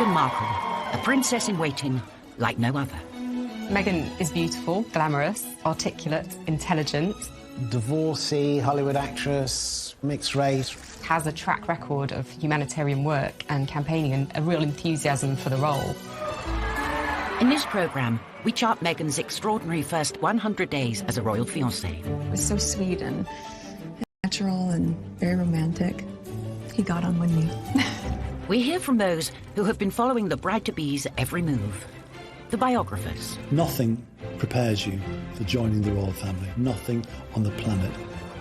Meghan Markle, a princess in waiting like no other. Meghan is beautiful, glamorous, articulate, intelligent. Divorcee, Hollywood actress, mixed race. Has a track record of humanitarian work and campaigning and a real enthusiasm for the role. In this programme, we chart Meghan's extraordinary first 100 days as a royal fiancée. It was so sweet and natural and very romantic. He got on one knee. We hear from those who have been following the bride-to-be's every move. The biographers. Nothing prepares you for joining the royal family. Nothing on the planet.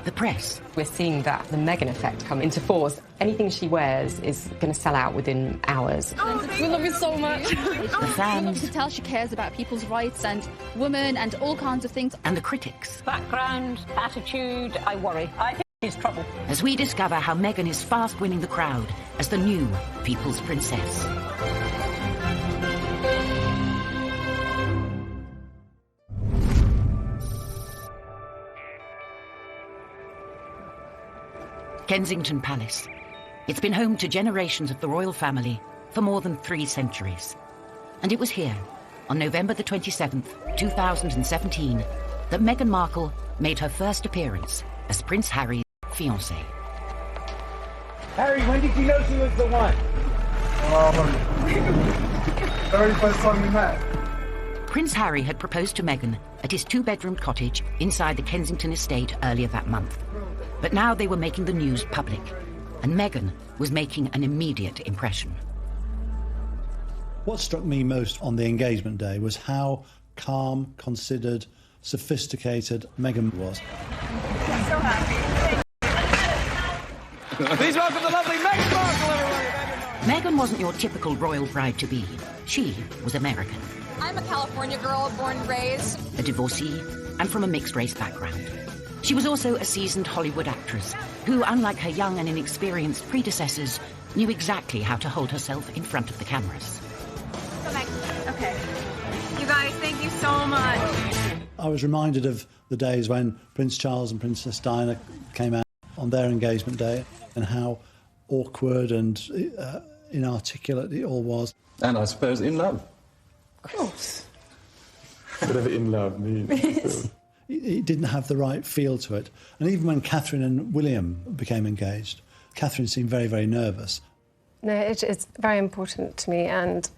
The press. We're seeing that the Meghan effect come into force. Anything she wears is going to sell out within hours. Oh, we love you so much. The fans. You can tell she cares about people's rights and women and all kinds of things. And the critics. Background, attitude, I worry. I think she's trouble. As we discover how Meghan is fast winning the crowd as the new people's princess. Kensington Palace. It's been home to generations of the royal family for more than 3 centuries. And it was here, on November the 27th, 2017, that Meghan Markle made her first appearance as Prince Harry's fiancée. Harry, when did you know she was the one? Very first time we met. Prince Harry had proposed to Meghan at his 2-bedroomed cottage inside the Kensington estate earlier that month. But now they were making the news public, and Meghan was making an immediate impression. What struck me most on the engagement day was how calm, considered, sophisticated Meghan was. I'm so happy. Please welcome the lovely Meghan Markle, everybody! Meghan wasn't your typical royal bride-to-be. She was American. I'm a California girl, born and raised. A divorcee, and from a mixed-race background. She was also a seasoned Hollywood actress who, unlike her young and inexperienced predecessors, knew exactly how to hold herself in front of the cameras. Okay. You guys, thank you so much. I was reminded of the days when Prince Charles and Princess Diana came out on their engagement day and how awkward and inarticulate it all was. And I suppose in love. Of course. Whatever in love means. It didn't have the right feel to it. And even when Catherine and William became engaged, Catherine seemed very, very nervous. No, it's very important to me, and,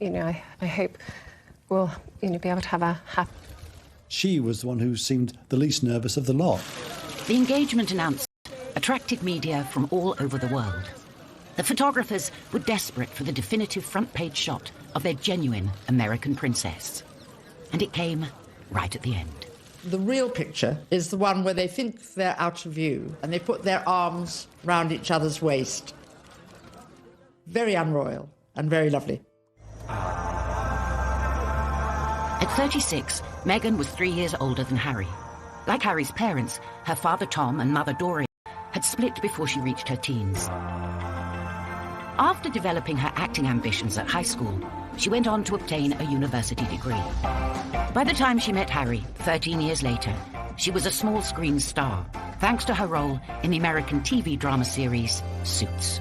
I hope we'll, be able to have a happy... She was the one who seemed the least nervous of the lot. The engagement announcement attracted media from all over the world. The photographers were desperate for the definitive front-page shot of their genuine American princess. And it came right at the end. The real picture is the one where they think they're out of view and they put their arms round each other's waist. Very unroyal and very lovely. At 36, Meghan was 3 years older than Harry. Like Harry's parents, her father Tom and mother Dorian had split before she reached her teens. After developing her acting ambitions at high school, she went on to obtain a university degree. By the time she met Harry, 13 years later, she was a small-screen star, thanks to her role in the American TV drama series Suits.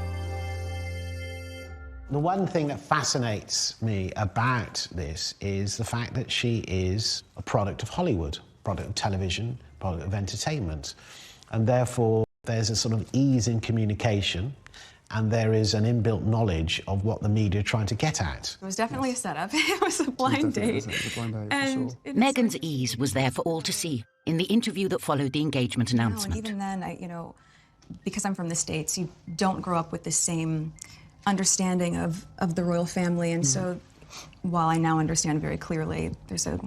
The one thing that fascinates me about this is the fact that she is a product of Hollywood, product of television, product of entertainment. And therefore, there's a sort of ease in communication, and there is an inbuilt knowledge of what the media are trying to get at. It was definitely a setup. It was a blind date. And Meghan's ease was there for all to see in the interview that followed the engagement announcement. And even then, because I'm from the States, you don't grow up with the same understanding of the royal family. And so while I now understand very clearly there's a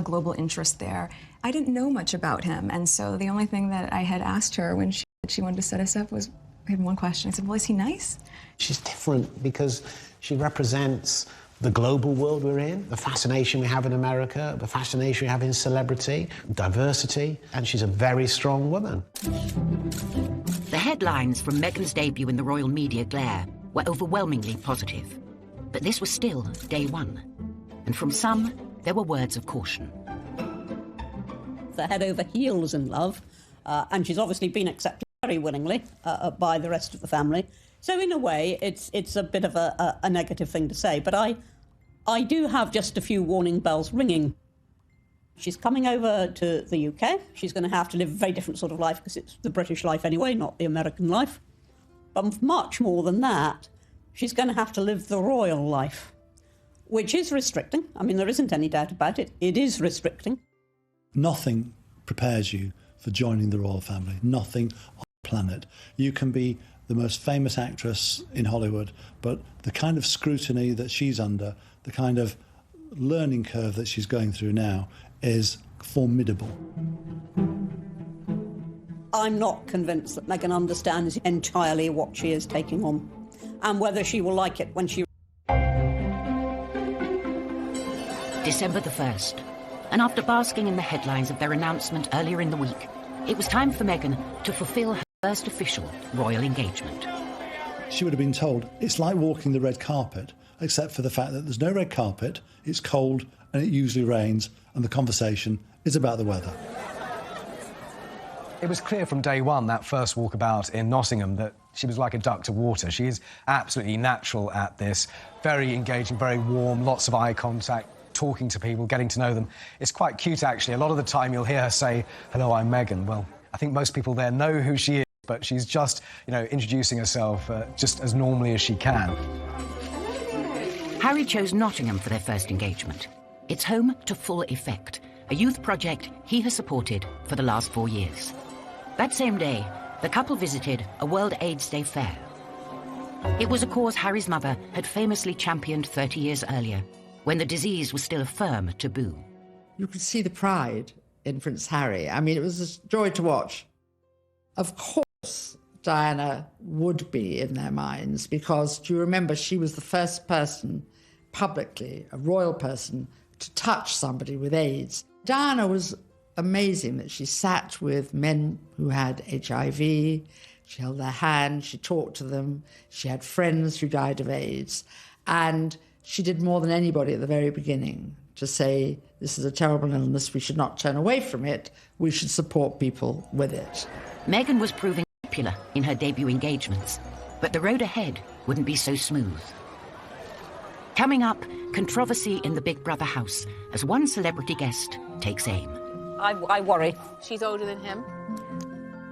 global interest there, I didn't know much about him. And so the only thing that I had asked her when she wanted to set us up was, I had one question. I said, well, is he nice? She's different because she represents the global world we're in, the fascination we have in America, the fascination we have in celebrity, diversity, and she's a very strong woman. The headlines from Meghan's debut in the royal media glare were overwhelmingly positive. But this was still day one. And from some, there were words of caution. They're head over heels in love, and she's obviously been accepted very very willingly by the rest of the family. So in a way, it's a bit of a negative thing to say. But I do have just a few warning bells ringing. She's coming over to the UK. She's going to have to live a very different sort of life because it's the British life anyway, not the American life. But much more than that, she's going to have to live the royal life, which is restricting. I mean, there isn't any doubt about it. It is restricting. Nothing prepares you for joining the royal family. Nothing on the planet. You can be the most famous actress in Hollywood, but the kind of scrutiny that she's under, the kind of learning curve that she's going through now is formidable. I'm not convinced that Meghan understands entirely what she is taking on and whether she will like it when she... December the 1st, and after basking in the headlines of their announcement earlier in the week, it was time for Meghan to fulfil her first official royal engagement. She would have been told it's like walking the red carpet, except for the fact that there's no red carpet, it's cold and it usually rains, and the conversation is about the weather. It was clear from day one, that first walkabout in Nottingham, that she was like a duck to water. She is absolutely natural at this, very engaging, very warm, lots of eye contact, talking to people, getting to know them. It's quite cute, actually. A lot of the time you'll hear her say, "Hello, I'm Meghan." Well, I think most people there know who she is, but she's just, introducing herself just as normally as she can. Harry chose Nottingham for their first engagement. It's home to Full Effect, a youth project he has supported for the last 4 years. That same day, the couple visited a World AIDS Day fair. It was a cause Harry's mother had famously championed 30 years earlier, when the disease was still a firm taboo. You could see the pride in Prince Harry. I mean, it was a joy to watch. Of course, Diana would be in their minds, because, do you remember, she was the first person publicly, a royal person, to touch somebody with AIDS. Diana was amazing that she sat with men who had HIV, she held their hand, she talked to them, she had friends who died of AIDS, and she did more than anybody at the very beginning to say, this is a terrible illness, we should not turn away from it, we should support people with it. Meghan was proving popular in her debut engagements, but the road ahead wouldn't be so smooth. Coming up, controversy in the Big Brother house as one celebrity guest takes aim. I worry. She's older than him.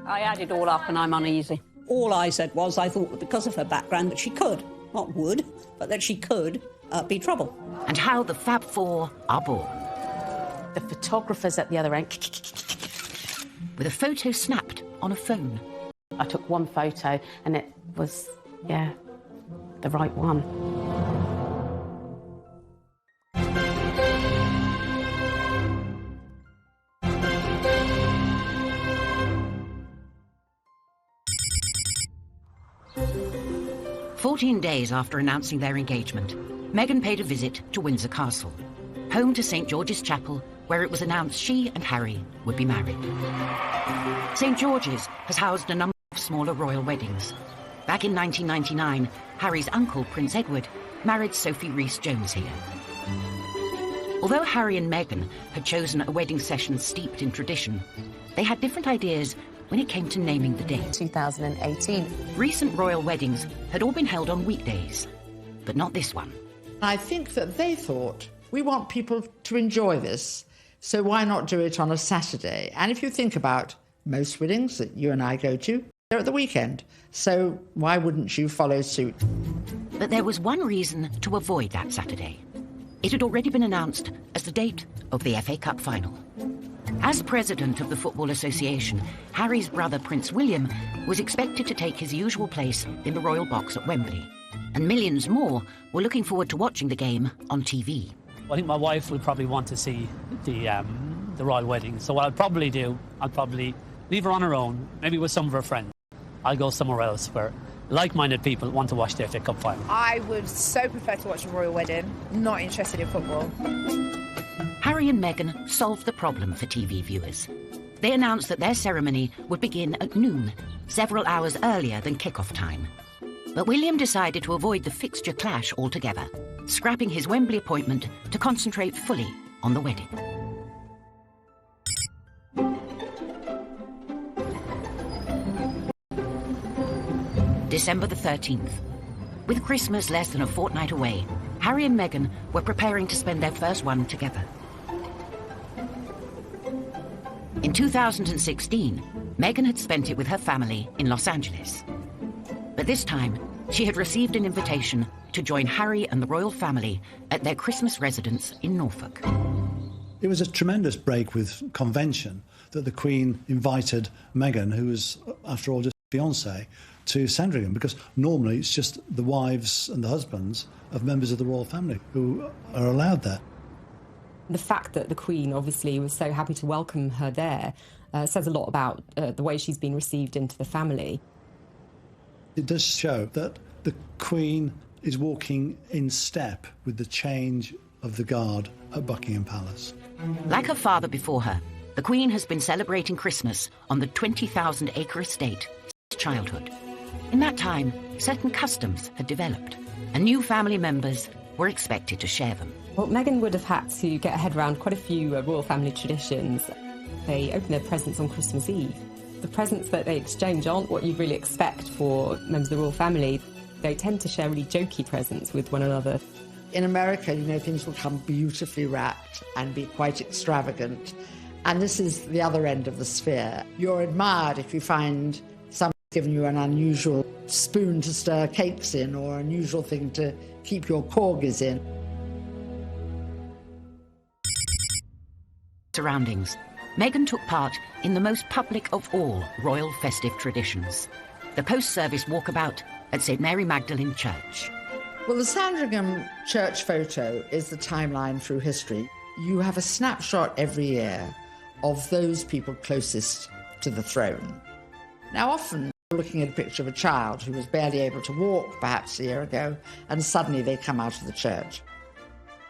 I add it all up and I'm uneasy. All I said was I thought that because of her background that she could, not would, but that she could be trouble. And how the Fab Four are born. The photographer's at the other end. With a photo snapped on a phone. I took one photo and it was, the right one. "14 days after announcing their engagement, Meghan paid a visit to Windsor Castle, home to St George's Chapel, where it was announced she and Harry would be married. St George's has housed a number of smaller royal weddings. Back in 1999, Harry's uncle, Prince Edward, married Sophie Rhys-Jones here. Although Harry and Meghan had chosen a wedding session steeped in tradition, they had different ideas when it came to naming the date. 2018. Recent royal weddings had all been held on weekdays, but not this one. I think that they thought, we want people to enjoy this, so why not do it on a Saturday? And if you think about most weddings that you and I go to, they're at the weekend, so why wouldn't you follow suit? But there was one reason to avoid that Saturday. It had already been announced as the date of the FA Cup final. As president of the Football Association, Harry's brother Prince William was expected to take his usual place in the royal box at Wembley. And millions more were looking forward to watching the game on TV. I think my wife will probably want to see the royal wedding. So what I'll probably do, I'll probably leave her on her own, maybe with some of her friends. I'll go somewhere else where like-minded people want to watch the FA Cup final. I would so prefer to watch a royal wedding, not interested in football. Harry and Meghan solved the problem for TV viewers. They announced that their ceremony would begin at noon, several hours earlier than kick-off time. But William decided to avoid the fixture clash altogether, scrapping his Wembley appointment to concentrate fully on the wedding. December the 13th. With Christmas less than a fortnight away, Harry and Meghan were preparing to spend their first one together. In 2016, Meghan had spent it with her family in Los Angeles. But this time, she had received an invitation to join Harry and the royal family at their Christmas residence in Norfolk. It was a tremendous break with convention that the Queen invited Meghan, who was, after all, just fiancée, to Sandringham, because normally it's just the wives and the husbands of members of the royal family who are allowed there. The fact that the Queen obviously was so happy to welcome her there says a lot about the way she's been received into the family. It does show that the Queen is walking in step with the change of the guard at Buckingham Palace. Like her father before her, the Queen has been celebrating Christmas on the 20,000-acre estate since childhood. In that time, certain customs had developed, and new family members were expected to share them. Well, Meghan would have had to get her head around quite a few royal family traditions. They open their presents on Christmas Eve. The presents that they exchange aren't what you'd really expect for members of the royal family. They tend to share really jokey presents with one another. In America, you know, things will come beautifully wrapped and be quite extravagant. And this is the other end of the sphere. You're admired if you find someone giving you an unusual spoon to stir cakes in or an unusual thing to keep your corgis in. Surroundings, Meghan took part in the most public of all royal festive traditions, the post-service walkabout at St. Mary Magdalene Church. Well, the Sandringham church photo is the timeline through history. You have a snapshot every year of those people closest to the throne. Now, often you're looking at a picture of a child who was barely able to walk perhaps a year ago, and suddenly they come out of the church.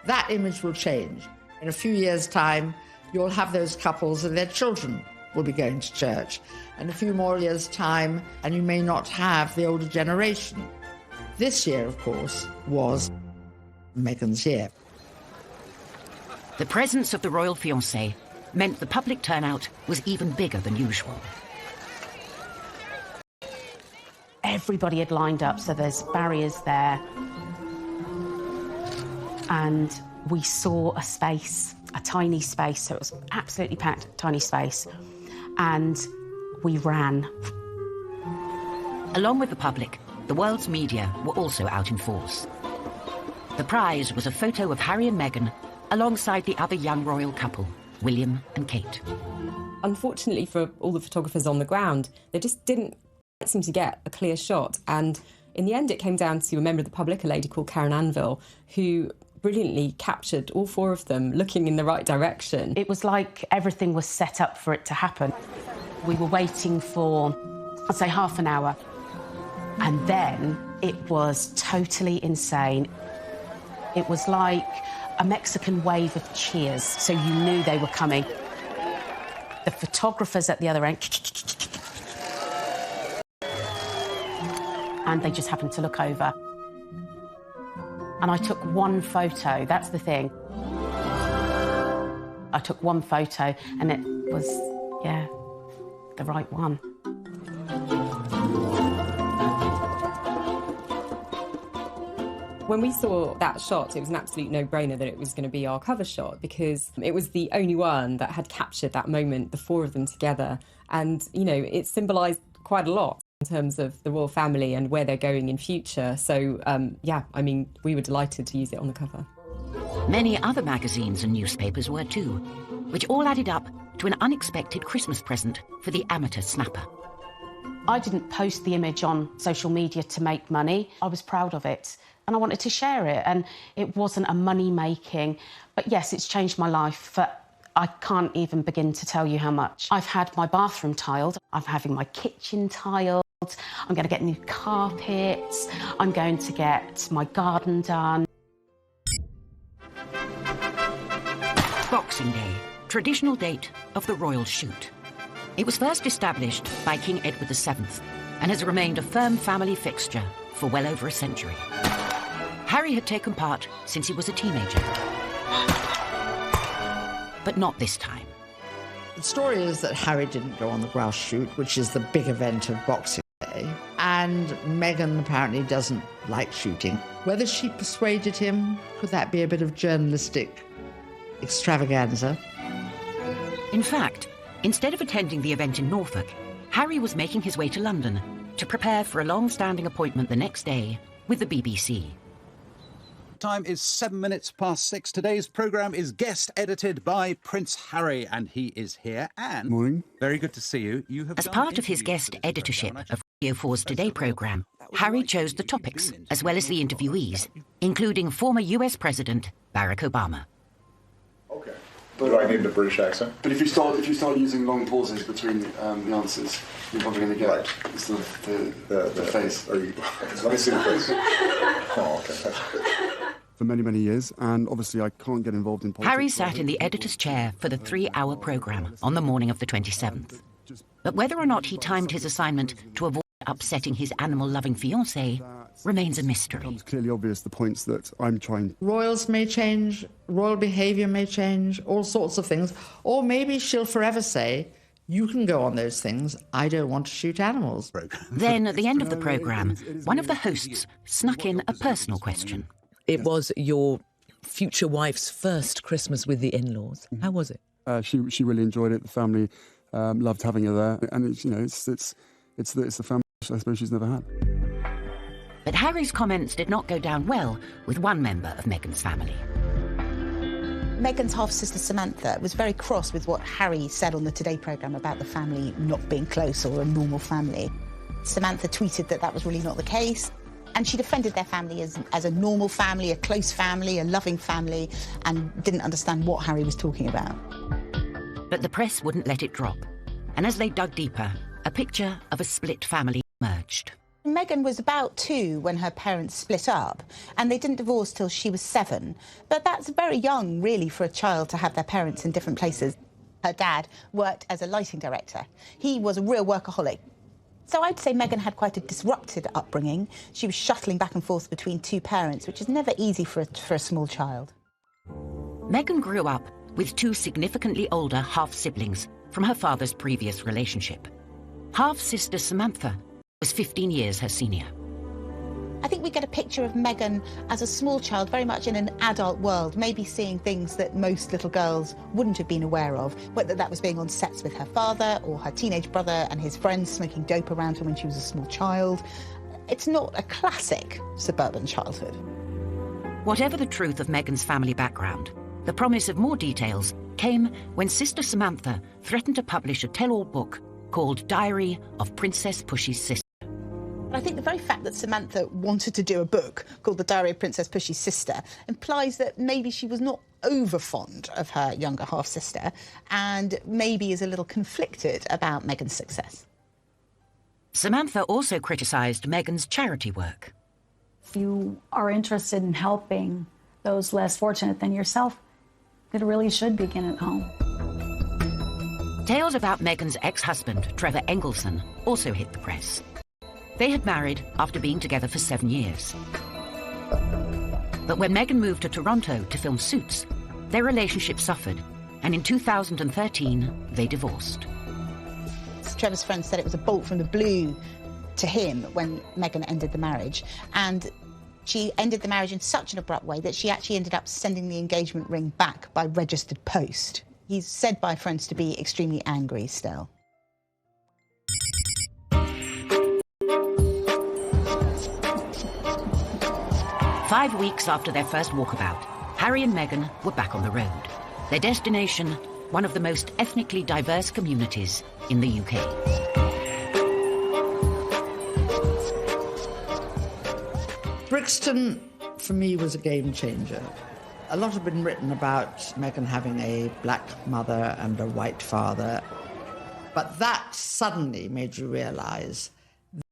That image will change. In a few years' time, you'll have those couples and their children will be going to church. And a few more years' time, and you may not have the older generation. This year, of course, was Meghan's year. The presence of the royal fiancé meant the public turnout was even bigger than usual. Everybody had lined up, so there's barriers there. And we saw a space, a tiny space, so it was absolutely packed, tiny space. And we ran. Along with the public, the world's media were also out in force. The prize was a photo of Harry and Meghan alongside the other young royal couple, William and Kate. Unfortunately for all the photographers on the ground, they just didn't seem to get a clear shot. And in the end, it came down to a member of the public, a lady called Karen Anvil, who brilliantly captured all four of them looking in the right direction. It was like everything was set up for it to happen. We were waiting for, I'd say, half an hour. And then it was totally insane. It was like a Mexican wave of cheers, so you knew they were coming. The photographers at the other end, and they just happened to look over. And I took one photo, that's the thing. I took one photo and it was, yeah, the right one. When we saw that shot, it was an absolute no-brainer that it was going to be our cover shot, because it was the only one that had captured that moment, the four of them together. And, you know, it symbolised quite a lot in terms of the royal family and where they're going in future. So, yeah, I mean, we were delighted to use it on the cover. Many other magazines and newspapers were too, which all added up to an unexpected Christmas present for the amateur snapper. I didn't post the image on social media to make money. I was proud of it and I wanted to share it, and it wasn't a money-making. But yes, it's changed my life, but I can't even begin to tell you how much. I've had my bathroom tiled, I'm having my kitchen tiled, I'm going to get new carpets, I'm going to get my garden done. Boxing Day, traditional date of the royal shoot. It was first established by King Edward VII and has remained a firm family fixture for well over a century. Harry had taken part since he was a teenager. But not this time. The story is that Harry didn't go on the grouse shoot, which is the big event of boxing. and Meghan apparently doesn't like shooting. Whether she persuaded him, could that be a bit of journalistic extravaganza? In fact, instead of attending the event in Norfolk, Harry was making his way to London to prepare for a long-standing appointment the next day with the BBC. Time is 7 minutes past 6. Today's programme is guest edited by Prince Harry, and he is here. And morning. Very good to see you. As part of his guest editorship of Radio 4's Today programme, Harry chose the topics as well as the interviewees, including former US President Barack Obama. Okay. Do I need the British accent? But if you start using long pauses between the answers, you're probably going to get the face. Let me see the face. Oh, okay. For many, many years, and obviously I can't get involved in politics. Harry sat in the editor's chair for the 3-hour programme on the morning of the 27th. But whether or not he timed his assignment to avoid upsetting his animal-loving fiancée remains a mystery. It's clearly obvious the points that I'm trying. Royals may change, royal behaviour may change, all sorts of things. Or maybe she'll forever say, you can go on those things, I don't want to shoot animals. Then, at the end of the programme, one of the hosts snuck in a personal question. It was your future wife's first Christmas with the in-laws. How was it? She really enjoyed it. The family loved having her there, and it's the family I suppose she's never had. But Harry's comments did not go down well with one member of Meghan's family. Meghan's half-sister Samantha was very cross with what Harry said on the Today programme about the family not being close or a normal family. Samantha tweeted that was really not the case. And she defended their family as a normal family, a close family, a loving family, and didn't understand what Harry was talking about. But the press wouldn't let it drop. And as they dug deeper, a picture of a split family emerged. Meghan was about 2 when her parents split up, and they didn't divorce till she was 7. But that's very young, really, for a child to have their parents in different places. Her dad worked as a lighting director. He was a real workaholic. So I'd say Meghan had quite a disrupted upbringing. She was shuttling back and forth between 2 parents, which is never easy for a small child. Meghan grew up with 2 significantly older half-siblings from her father's previous relationship. Half-sister Samantha was 15 years her senior. I think we get a picture of Meghan as a small child, very much in an adult world, maybe seeing things that most little girls wouldn't have been aware of, whether that was being on sets with her father or her teenage brother and his friends smoking dope around her when she was a small child. It's not a classic suburban childhood. Whatever the truth of Meghan's family background, the promise of more details came when Sister Samantha threatened to publish a tell-all book called Diary of Princess Pushy's Sister. I think the very fact that Samantha wanted to do a book called The Diary of Princess Pushy's Sister implies that maybe she was not over fond of her younger half-sister and maybe is a little conflicted about Meghan's success. Samantha also criticised Meghan's charity work. If you are interested in helping those less fortunate than yourself, it really should begin at home. Tales about Meghan's ex-husband, Trevor Engelson, also hit the press. They had married after being together for 7 years. But when Meghan moved to Toronto to film Suits, their relationship suffered, and in 2013, they divorced. Trevor's friend said it was a bolt from the blue to him when Meghan ended the marriage, and she ended the marriage in such an abrupt way that she actually ended up sending the engagement ring back by registered post. He's said by friends to be extremely angry still. Five weeks after their first walkabout, Harry and Meghan were back on the road. Their destination, one of the most ethnically diverse communities in the UK. Brixton, for me, was a game changer. A lot had been written about Meghan having a black mother and a white father, but that suddenly made you realise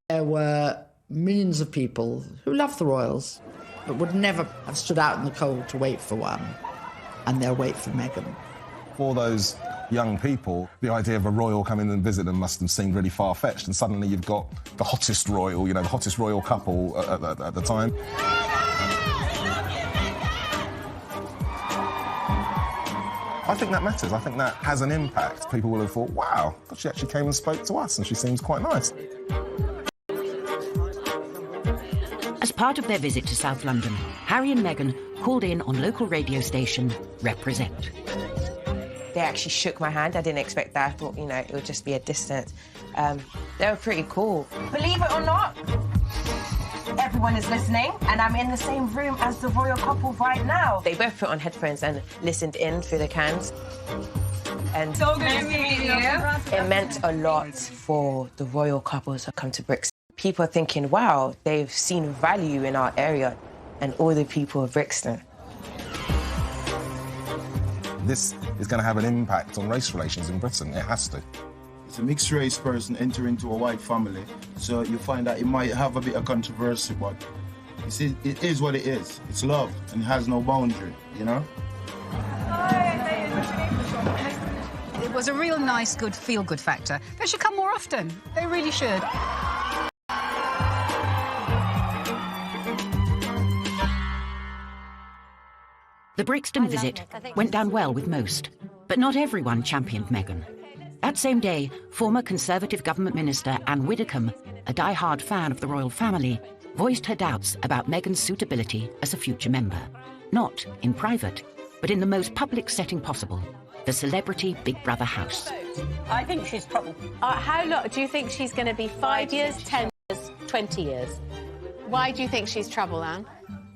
there were millions of people who loved the royals, but would never have stood out in the cold to wait for one, and they'll wait for Meghan. For those young people, the idea of a royal coming and visit them must have seemed really far-fetched, and suddenly you've got the hottest royal, the hottest royal couple at the time. I think that matters. I think that has an impact. People will have thought, wow, she actually came and spoke to us and she seems quite nice. As part of their visit to South London, Harry and Meghan called in on local radio station Represent. They actually shook my hand. I didn't expect that. I thought, you know, it would just be a distance. They were pretty cool. Believe it or not, everyone is listening, and I'm in the same room as the royal couple right now. They both put on headphones and listened in through the cans. And so good to meet you. It meant a lot for the royal couples to come to Brixton. People are thinking, wow, they've seen value in our area and all the people of Brixton. This is going to have an impact on race relations in Britain. It has to. It's a mixed race person entering into a white family, so you find that it might have a bit of controversy, but you see, it is what it is. It's love and it has no boundary, you know? It was a real nice, good, feel-good factor. They should come more often. They really should. The Brixton visit went down well with most, but not everyone championed Meghan. That same day, former Conservative government minister Anne Widdecombe, a die-hard fan of the royal family, voiced her doubts about Meghan's suitability as a future member. Not in private, but in the most public setting possible, the celebrity Big Brother house. I think she's trouble. How long do you think she's going to be? 5 years, 10 years, 20 years? Why do you think she's trouble, Anne?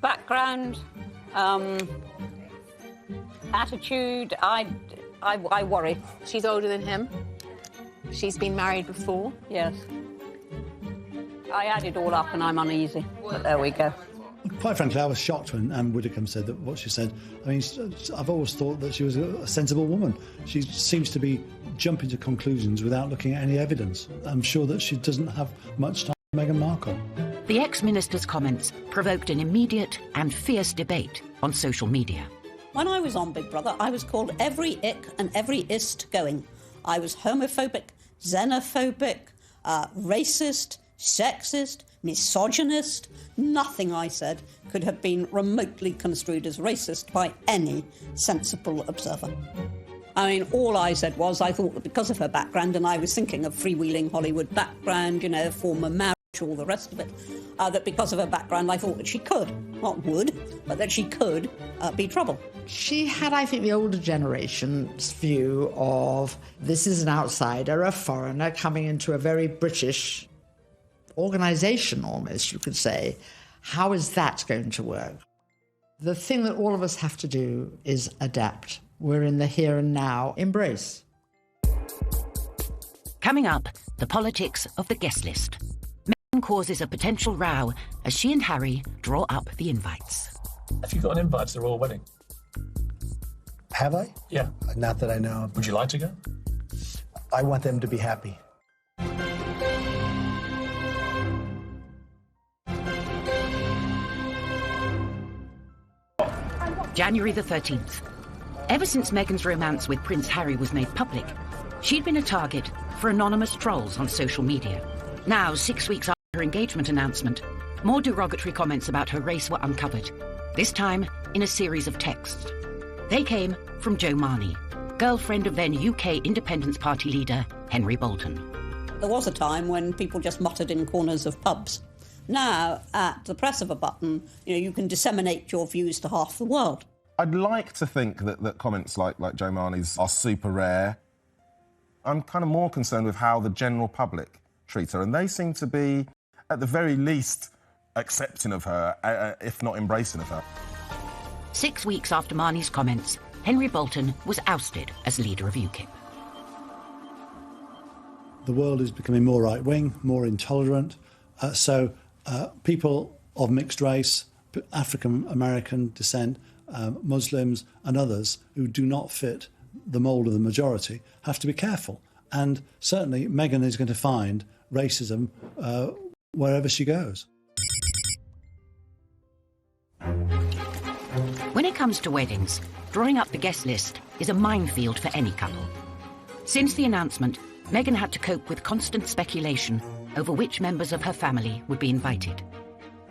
Background, attitude, I worry. She's older than him. She's been married before. Yes. I add it all up and I'm uneasy, but there we go. Quite frankly, I was shocked when Anne Widdecombe said that what she said. I mean, I've always thought that she was a sensible woman. She seems to be jumping to conclusions without looking at any evidence. I'm sure that she doesn't have much time for Meghan Markle. The ex-minister's comments provoked an immediate and fierce debate on social media. When I was on Big Brother, I was called every ick and every ist going. I was homophobic, xenophobic, racist, sexist, misogynist. Nothing I said could have been remotely construed as racist by any sensible observer. I mean, all I said was I thought that because of her background, and I was thinking of freewheeling Hollywood background, you know, former marriage, all the rest of it, that because of her background, I thought that she could, not would, but that she could be trouble. She had, I think, the older generation's view of this is an outsider, a foreigner coming into a very British organisation, almost, you could say. How is that going to work? The thing that all of us have to do is adapt. We're in the here and now. Embrace. Coming up, the politics of the guest list. Meghan causes a potential row as she and Harry draw up the invites. Have you got an invite to the royal wedding? Have I? Yeah. Not that I know of. Would you like to go? I want them to be happy. January the 13th. Ever since Meghan's romance with Prince Harry was made public, she'd been a target for anonymous trolls on social media. Now, 6 weeks after her engagement announcement, more derogatory comments about her race were uncovered, this time in a series of texts. They came from Jo Marnie, girlfriend of then UK Independence Party leader Henry Bolton. There was a time when people just muttered in corners of pubs. Now, at the press of a button, you can disseminate your views to half the world. I'd like to think that comments like Jo Marnie's are super rare. I'm kind of more concerned with how the general public treat her, and they seem to be, at the very least, accepting of her, if not embracing of her. 6 weeks after Marnie's comments, Henry Bolton was ousted as leader of UKIP. The world is becoming more right-wing, more intolerant, so people of mixed race, African-American descent, Muslims and others who do not fit the mould of the majority have to be careful. And certainly Meghan is going to find racism wherever she goes. When it comes to weddings, drawing up the guest list is a minefield for any couple. Since the announcement, Meghan had to cope with constant speculation over which members of her family would be invited.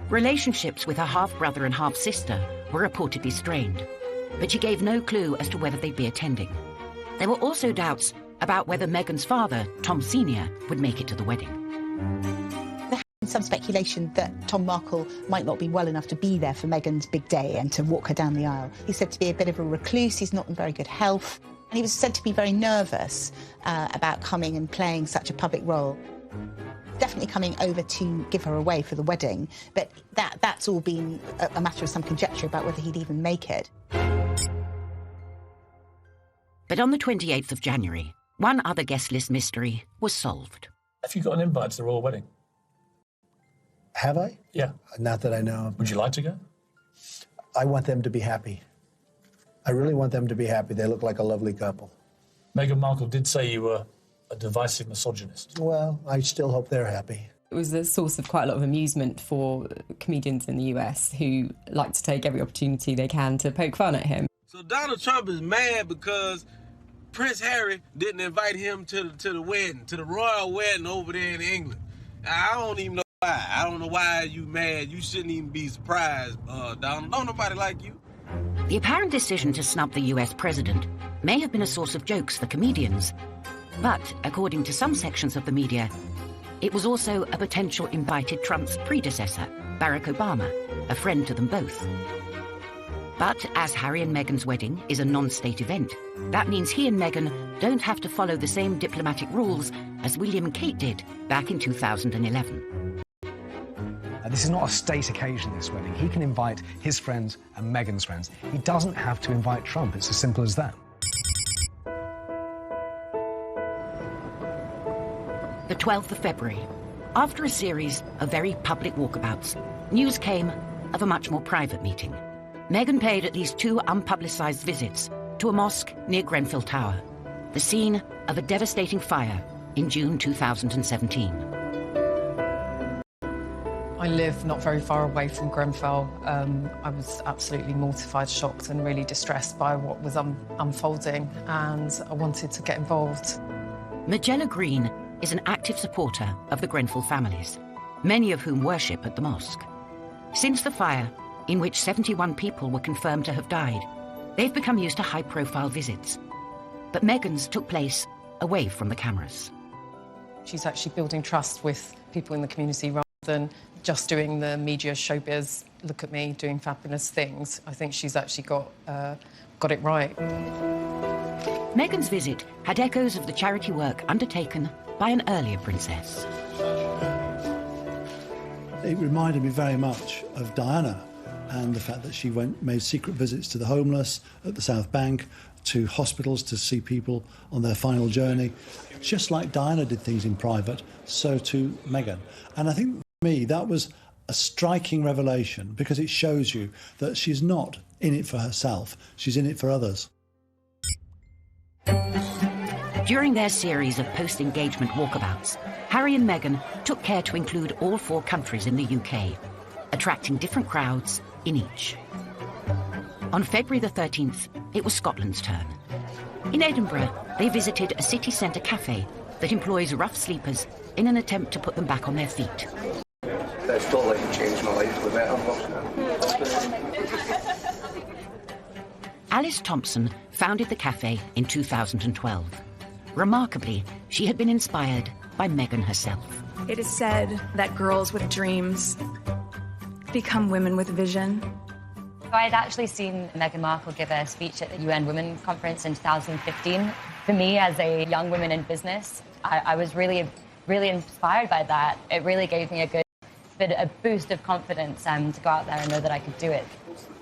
Relationships with her half-brother and half-sister were reportedly strained, but she gave no clue as to whether they'd be attending. There were also doubts about whether Meghan's father, Tom Sr., would make it to the wedding. The some speculation that Tom Markle might not be well enough to be there for Meghan's big day and to walk her down the aisle. He's said to be a bit of a recluse, he's not in very good health, and he was said to be very nervous about coming and playing such a public role. Definitely coming over to give her away for the wedding, but that's all been a matter of some conjecture about whether he'd even make it. But on the 28th of January, one other guest list mystery was solved. Have you got an invite to the royal wedding? Have I? Yeah. Not that I know of. Would you like to go? I want them to be happy. I really want them to be happy. They look like a lovely couple. Meghan Markle did say you were a divisive misogynist. Well, I still hope they're happy. It was a source of quite a lot of amusement for comedians in the US who like to take every opportunity they can to poke fun at him. So Donald Trump is mad because Prince Harry didn't invite him to the wedding, to the royal wedding over there in England. I don't even know why. I don't know why you mad. You shouldn't even be surprised, Donald. Don't nobody like you. The apparent decision to snub the US president may have been a source of jokes for comedians. But, according to some sections of the media, it was also a potential invited Trump's predecessor, Barack Obama, a friend to them both. But as Harry and Meghan's wedding is a non-state event, that means he and Meghan don't have to follow the same diplomatic rules as William and Kate did back in 2011. This is not a state occasion, this wedding. He can invite his friends and Meghan's friends. He doesn't have to invite Trump. It's as simple as that. The 12th of February, after a series of very public walkabouts, news came of a much more private meeting. Meghan paid at least 2 unpublicised visits to a mosque near Grenfell Tower, the scene of a devastating fire in June 2017. I live not very far away from Grenfell. I was absolutely mortified, shocked and really distressed by what was unfolding, and I wanted to get involved. Magella Green is an active supporter of the Grenfell families, many of whom worship at the mosque. Since the fire, in which 71 people were confirmed to have died, they've become used to high-profile visits. But Meghan's took place away from the cameras. She's actually building trust with people in the community rather than just doing the media showbiz, look at me doing fabulous things. I think she's actually got it right. Meghan's visit had echoes of the charity work undertaken by an earlier princess. It reminded me very much of Diana and the fact that she made secret visits to the homeless at the South Bank, to hospitals to see people on their final journey. Just like Diana did things in private, so too Meghan. And I think for me that was a striking revelation because it shows you that she's not in it for herself, she's in it for others. During their series of post-engagement walkabouts, Harry and Meghan took care to include all 4 countries in the UK, attracting different crowds in each. On February the 13th, it was Scotland's turn. In Edinburgh, they visited a city centre cafe that employs rough sleepers in an attempt to put them back on their feet. That's totally changed my life with that. Alice Thompson founded the cafe in 2012. Remarkably, she had been inspired by Meghan herself. It is said that girls with dreams become women with vision. I had actually seen Meghan Markle give a speech at the UN Women Conference in 2015. For me, as a young woman in business, I was really inspired by that. It really gave me a boost of confidence to go out there and know that I could do it.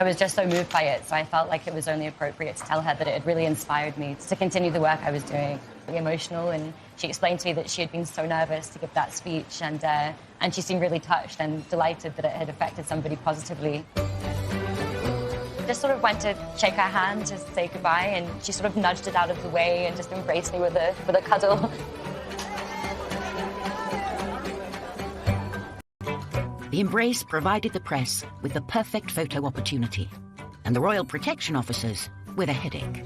I was just so moved by it, so I felt like it was only appropriate to tell her that it had really inspired me to continue the work I was doing. Really emotional, and she explained to me that she had been so nervous to give that speech, and she seemed really touched and delighted that it had affected somebody positively. Just sort of went to shake her hand to say goodbye, and she sort of nudged it out of the way and just embraced me with a cuddle. The embrace provided the press with the perfect photo opportunity, and the royal protection officers with a headache.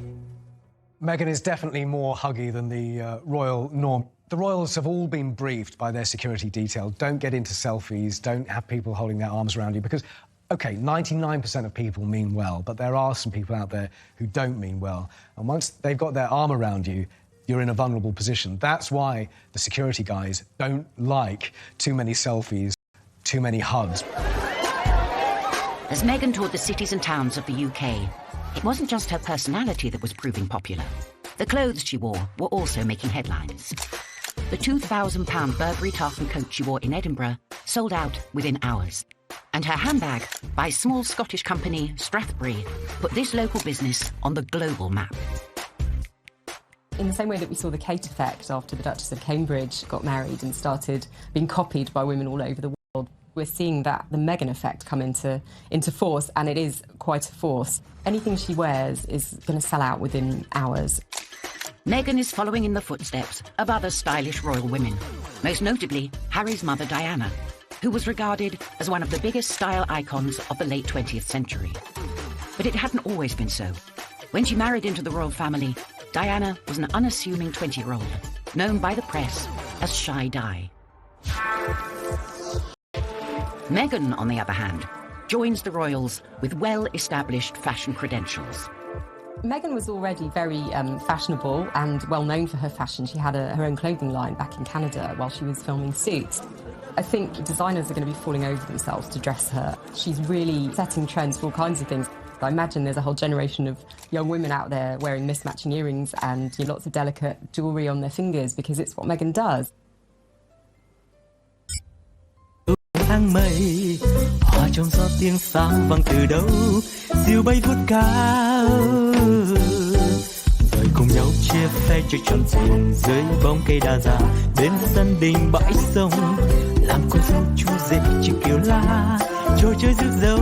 Meghan is definitely more huggy than the royal norm. The royals have all been briefed by their security detail. Don't get into selfies, don't have people holding their arms around you, because, OK, 99% of people mean well, but there are some people out there who don't mean well. And once they've got their arm around you, you're in a vulnerable position. That's why the security guys don't like too many selfies too many hugs. As Meghan toured the cities and towns of the UK, it wasn't just her personality that was proving popular. The clothes she wore were also making headlines. The £2,000 Burberry tartan coat she wore in Edinburgh sold out within hours. And her handbag, by small Scottish company Strathbury, put this local business on the global map. In the same way that we saw the Kate effect after the Duchess of Cambridge got married and started being copied by women all over the world, we're seeing that the Meghan effect come into force, and it is quite a force. Anything she wears is going to sell out within hours. Meghan is following in the footsteps of other stylish royal women, most notably Harry's mother Diana, who was regarded as one of the biggest style icons of the late 20th century. But it hadn't always been so. When she married into the royal family, Diana was an unassuming 20-year-old, known by the press as Shy Di. Meghan, on the other hand, joins the royals with well-established fashion credentials. Meghan was already very fashionable and well known for her fashion. She had her own clothing line back in Canada while she was filming Suits. I think designers are going to be falling over themselves to dress her. She's really setting trends for all kinds of things. I imagine there's a whole generation of young women out there wearing mismatching earrings and lots of delicate jewellery on their fingers because it's what Meghan does. Tháng mây hòa trong gió tiếng sáo vang từ đâu diều bay vút cao rồi cùng nhau chia phe chơi tròn chỉnh dưới bóng cây đa già bên sân đình bãi sông làm cô dâu chú rể chiếc kiều la trò chơi rước dâu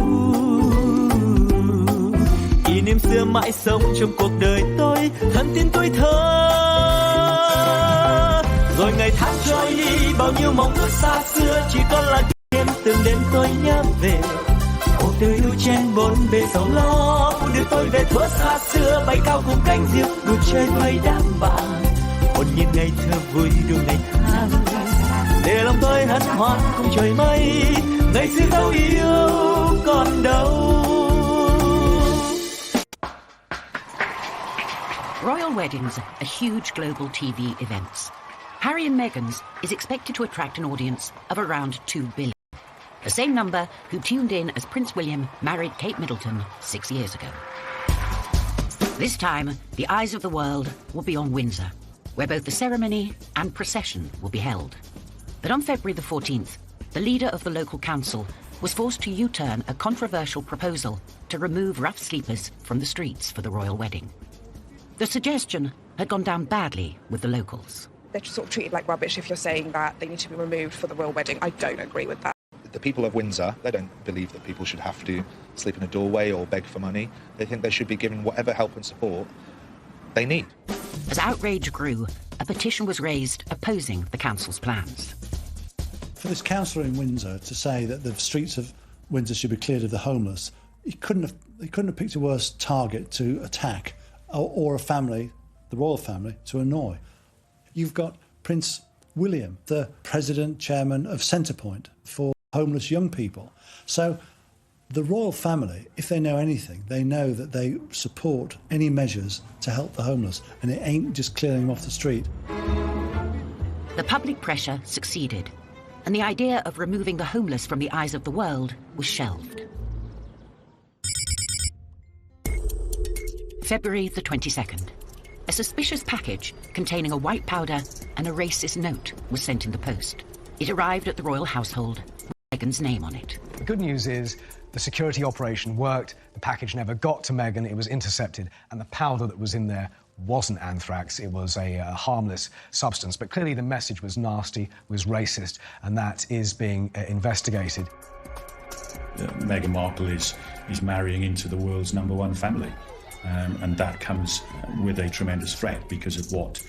kỷ niệm xưa mãi sống trong cuộc đời tôi thân tin tuổi thơ rồi ngày tháng trôi đi bao nhiêu mong ước xa xưa chỉ còn là từng đêm tôi nhớ về cuộc đời yêu chen bốn bề sầu lo cuộc đời tôi về thuở xa xưa bay cao cùng cánh diều đùa chơi với đám bạn hồn nhiên ngày thơ vui đôi ngày tháng để lòng tôi hân hoan cùng trời mây ngày xưa dấu yêu còn đâu. Royal weddings are huge global TV events. Harry and Meghan's is expected to attract an audience of around 2 billion. The same number who tuned in as Prince William married Kate Middleton 6 years ago. This time, the eyes of the world will be on Windsor, where both the ceremony and procession will be held. But on February the 14th, the leader of the local council was forced to U-turn a controversial proposal to remove rough sleepers from the streets for the royal wedding. The suggestion had gone down badly with the locals. They're sort of treated like rubbish if you're saying that they need to be removed for the royal wedding. I don't agree with that. The people of Windsor, they don't believe that people should have to sleep in a doorway or beg for money. They think they should be given whatever help and support they need. As outrage grew, a petition was raised opposing the council's plans. For this councillor in Windsor to say that the streets of Windsor should be cleared of the homeless, he couldn't have picked a worse target to attack or a family, the royal family, to annoy. You've got Prince William, the president, chairman of Centrepoint for homeless young people. So the royal family, if they know anything, they know that they support any measures to help the homeless, and it ain't just clearing them off the street. The public pressure succeeded, and the idea of removing the homeless from the eyes of the world was shelved. February the 22nd. A suspicious package containing a white powder and a racist note was sent in the post. It arrived at the royal household with Meghan's name on it. The good news is the security operation worked, the package never got to Meghan, it was intercepted, and the powder that was in there wasn't anthrax, it was a harmless substance. But clearly the message was nasty, was racist, and that is being investigated. Meghan Markle is marrying into the world's #1 family. And that comes with a tremendous threat because of what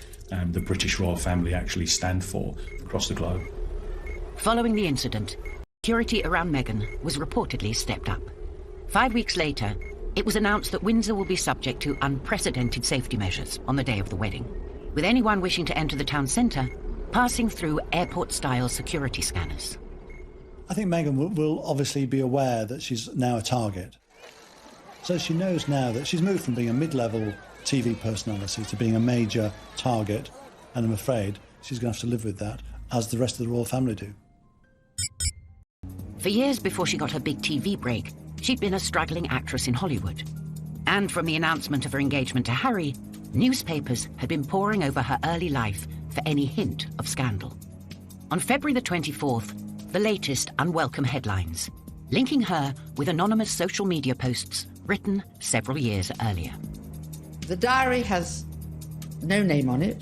the British royal family actually stand for across the globe. Following the incident, security around Meghan was reportedly stepped up. 5 weeks later, it was announced that Windsor will be subject to unprecedented safety measures on the day of the wedding, with anyone wishing to enter the town centre passing through airport-style security scanners. I think Meghan will obviously be aware that she's now a target. So she knows now that she's moved from being a mid-level TV personality to being a major target, and I'm afraid she's going to have to live with that, as the rest of the royal family do. For years before she got her big TV break, she'd been a struggling actress in Hollywood. And from the announcement of her engagement to Harry, newspapers had been poring over her early life for any hint of scandal. On February the 24th, the latest unwelcome headlines, linking her with anonymous social media posts written several years earlier. The diary has no name on it,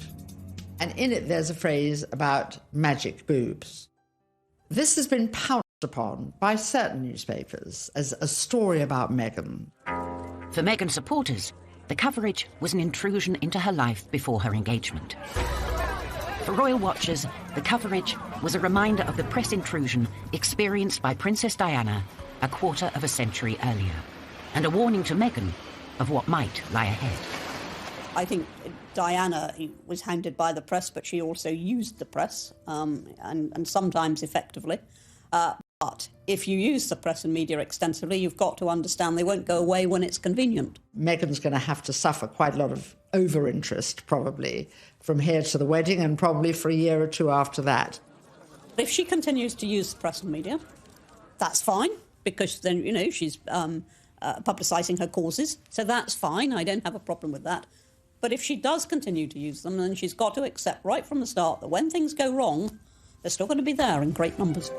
and in it there's a phrase about magic boobs. This has been pounced upon by certain newspapers as a story about Meghan. For Meghan supporters, the coverage was an intrusion into her life before her engagement. For royal watchers, the coverage was a reminder of the press intrusion experienced by Princess Diana a quarter of a century earlier, and a warning to Meghan of what might lie ahead. I think Diana was hounded by the press, but she also used the press, and sometimes effectively. But if you use the press and media extensively, you've got to understand they won't go away when it's convenient. Meghan's going to have to suffer quite a lot of over-interest, probably, from here to the wedding and probably for a year or two after that. If she continues to use the press and media, that's fine, because then, you know, she's publicising her causes, so that's fine. I don't have a problem with that. But if she does continue to use them, then she's got to accept right from the start that when things go wrong, they're still going to be there in great numbers.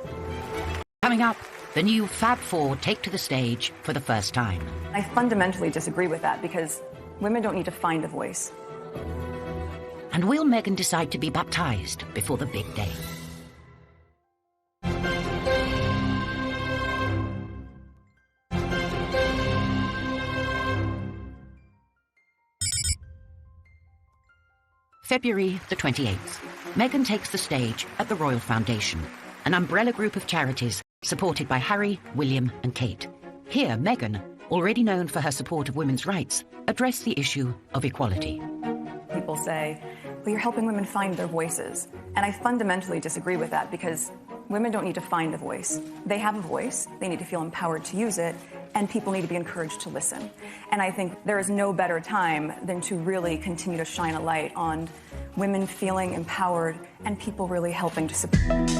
Coming up, the new Fab Four take to the stage for the first time. I fundamentally disagree with that because women don't need to find a voice. And will Meghan decide to be baptised before the big day? February the 28th, Meghan takes the stage at the Royal Foundation, an umbrella group of charities supported by Harry, William and Kate. Here, Meghan, already known for her support of women's rights, addressed the issue of equality. People say, well, you're helping women find their voices. And I fundamentally disagree with that because women don't need to find a voice. They have a voice, they need to feel empowered to use it, and people need to be encouraged to listen. And I think there is no better time than to really continue to shine a light on women feeling empowered and people really helping to support.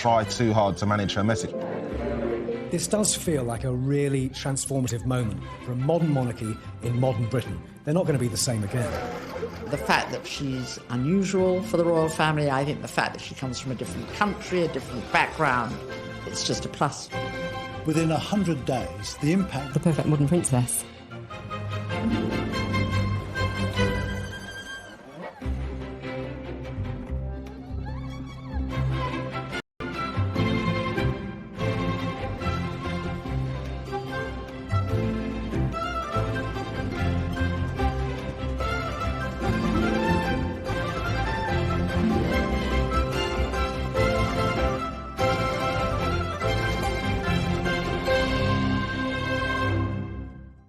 try too hard to manage her message. This does feel like a really transformative moment for a modern monarchy in modern Britain. They're not going to be the same again. The fact that she's unusual for the royal family, I think the fact that she comes from a different country, a different background, it's just a plus. Within 100 days, the impact... The perfect modern princess.